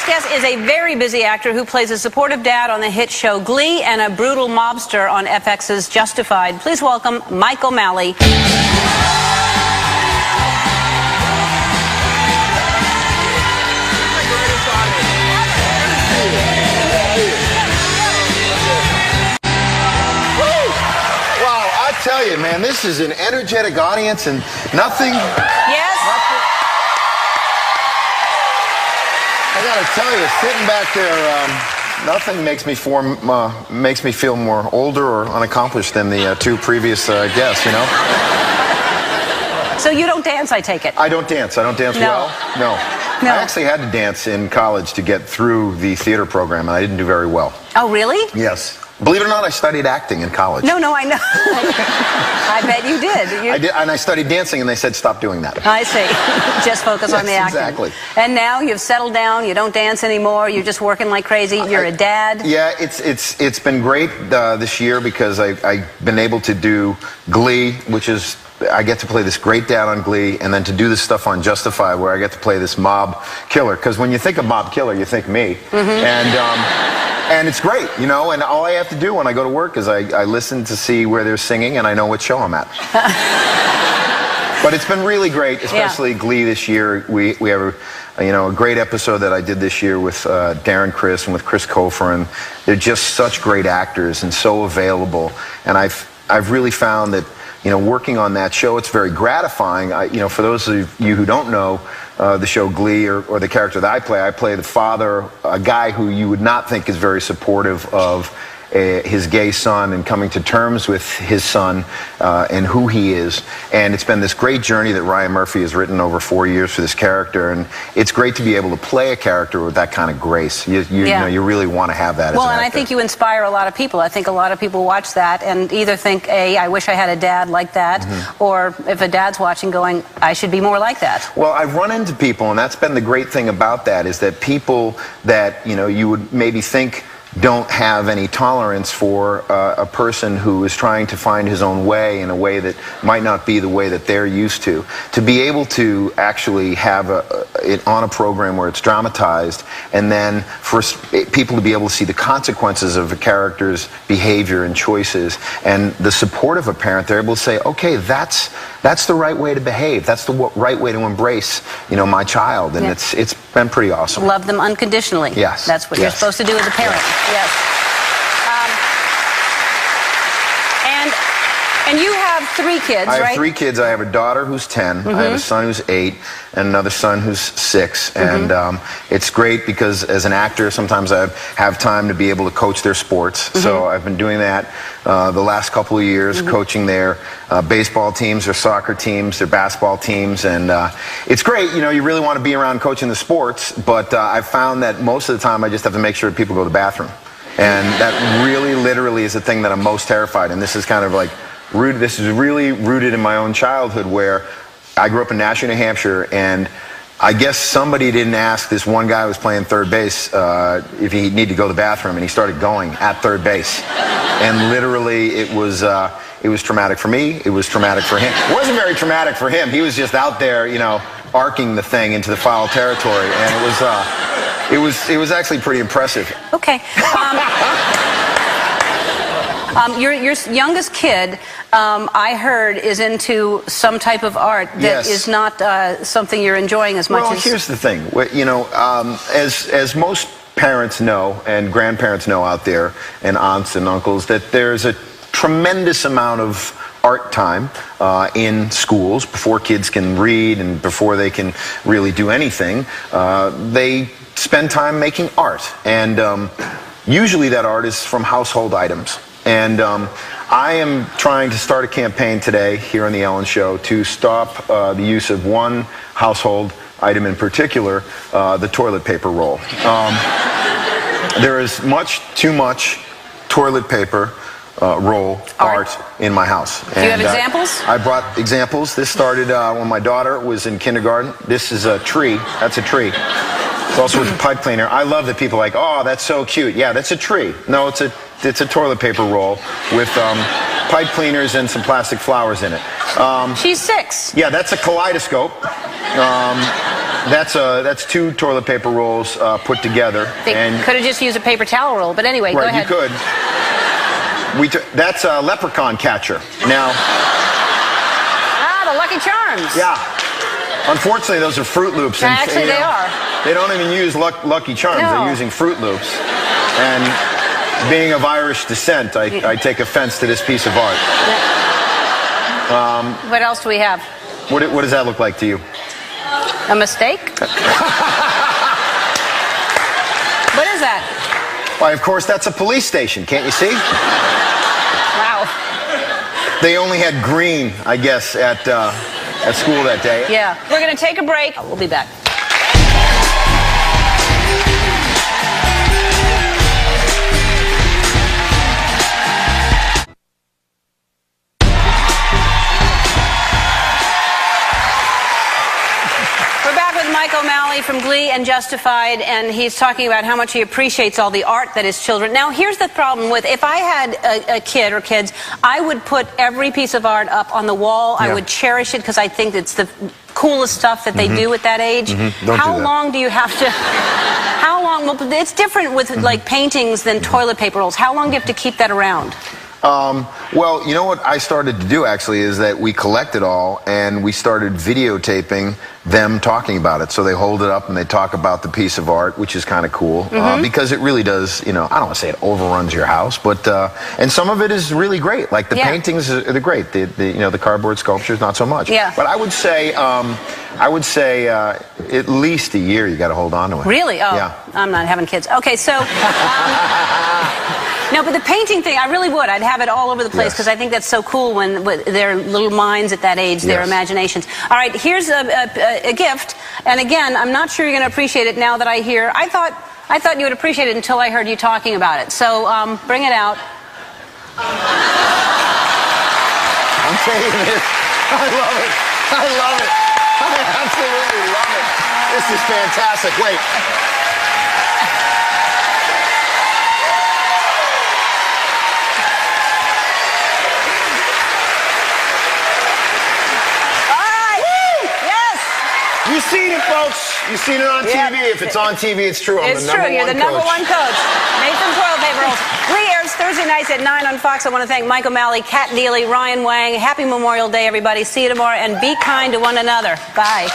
next guest is a very busy actor who plays a supportive dad on the hit show Glee and a brutal mobster on FX's Justified. Please welcome Mike O'Malley. I tell you, man, this is an energetic audience and nothing. Yes? I gotta tell you, sitting back there, nothing makes me feel more older or unaccomplished than the two previous guests, you know? So you don't dance, I take it? I don't dance. I don't dance well. No. I actually had to dance in college to get through the theater program, and I didn't do very well. Oh, really? Yes. Believe it or not, I studied acting in college. No, I know. I bet you did. I did, and I studied dancing, and they said, stop doing that. I see. Just focus on the acting. Exactly. And now you've settled down, you don't dance anymore, you're just working like crazy, you're a dad. Yeah, it's been great this year because I've been able to do Glee, which is, I get to play this great dad on Glee, and then to do this stuff on Justified where I get to play this mob killer. Because when you think of mob killer, you think me. And it's great, you know, and all I have to do when I go to work is I listen to see where they're singing and I know what show I'm at. But it's been really great, especially Glee this year. We have a great episode that I did this year with Darren Criss and with Chris Colfer, and they're just such great actors and so available. And I've really found that, you know, working on that show, it's very gratifying. For those of you who don't know the show Glee or the character that I play the father, a guy who you would not think is very supportive of his gay son and coming to terms with his son and who he is. And it's been this great journey that Ryan Murphy has written over 4 years for this character, and it's great to be able to play a character with that kind of grace. You really want to have that as an actor. Well, and I think you inspire a lot of people. I think a lot of people watch that and either think, I wish I had a dad like that, or if a dad's watching going, I should be more like that. Well, I've run into people, and that's been the great thing about that, is that people that, you would maybe think don't have any tolerance for a person who is trying to find his own way in a way that might not be the way that they're used to be able to actually have it on a program where it's dramatized, and then for people to be able to see the consequences of a character's behavior and choices, and the support of a parent, they're able to say, okay, that's the right way to behave, that's the right way to embrace, my child, and it's been pretty awesome. Love them unconditionally. Yes. That's what you're supposed to do as a parent. Yes. And you have 3 kids, right? I have 3 kids. I have a daughter who's 10. I have a son who's 8, and another son who's 6. And it's great because as an actor, sometimes I have time to be able to coach their sports. So I've been doing that the last couple of years, coaching their baseball teams, their soccer teams, their basketball teams. And it's great. You really want to be around coaching the sports, but I've found that most of the time I just have to make sure that people go to the bathroom. And that really, literally is the thing that I'm most terrified. And this is kind of like this is really rooted in my own childhood, where I grew up in Nashua, New Hampshire, and I guess somebody didn't ask this one guy who was playing third base if he needed to go to the bathroom, and he started going at third base. And literally, it was traumatic for me. It was traumatic for him. It wasn't very traumatic for him. He was just out there, arcing the thing into the foul territory, and it was actually pretty impressive. Okay. Your youngest kid, I heard, is into some type of art that is not something you're enjoying as much as... Well, here's the thing. As most parents know, and grandparents know out there, and aunts and uncles, that there's a tremendous amount of art time in schools before kids can read and before they can really do anything. They spend time making art, and usually that art is from household items. And I am trying to start a campaign today here on The Ellen Show to stop the use of one household item in particular, the toilet paper roll. There is too much toilet paper roll art in my house. Do you have examples? I brought examples. This started when my daughter was in kindergarten. This is a tree. That's a tree. It's also a pipe cleaner. I love that people are like, oh, that's so cute. Yeah, that's a tree. No, it's a toilet paper roll with pipe cleaners and some plastic flowers in it. She's 6. Yeah, that's a kaleidoscope. That's 2 toilet paper rolls put together. They and could have just used a paper towel roll, but anyway, go right, ahead. you could. That's a leprechaun catcher. Now. Ah, the Lucky Charms. Yeah. Unfortunately, those are Fruit Loops. And, Actually, they are. They don't even use Lucky Charms. No. They're using Fruit Loops. And being of Irish descent, I take offense to this piece of art. What else do we have? What does that look like to you? A mistake? What is that? Why, of course, that's a police station. Can't you see? Wow. They only had green, I guess, at school that day. Yeah. We're going to take a break. We'll be back. Mike O'Malley from Glee and Justified, and he's talking about how much he appreciates all the art that his children. Now, here's the problem with, if I had a kid or kids, I would put every piece of art up on the wall. Yeah. I would cherish it because I think it's the coolest stuff that they do at that age. How long do you have to... How long... Well, it's different with, like, paintings than toilet paper rolls. How long do you have to keep that around? Well, you know what I started to do, actually, is that we collect it all, and we started videotaping them talking about it. So they hold it up and they talk about the piece of art, which is kind of cool, because it really does, you know, I don't want to say it overruns your house, but, and some of it is really great. Like the paintings are great. You know, the cardboard sculptures, not so much. Yeah. But I would say at least a year you got to hold on to it. Really? Oh, yeah. I'm not having kids. Okay, so... No, but the painting thing, I really would. I'd have it all over the place because I think that's so cool when their little minds at that age, their imaginations. All right, here's a gift. And again, I'm not sure you're going to appreciate it now that I hear. I thought you would appreciate it until I heard you talking about it. So bring it out. I'm taking this. I love it. I love it. I absolutely love it. This is fantastic. Wait. You've seen it, folks. You've seen it on TV. If it's on TV, it's true. It's true. You're the number one coach. Nathan Toilet Paper Rolls. Glee airs Thursday nights at 9 on Fox. I want to thank Mike O'Malley, Kat Deely, Ryan Wang. Happy Memorial Day, everybody. See you tomorrow, and be kind to one another. Bye.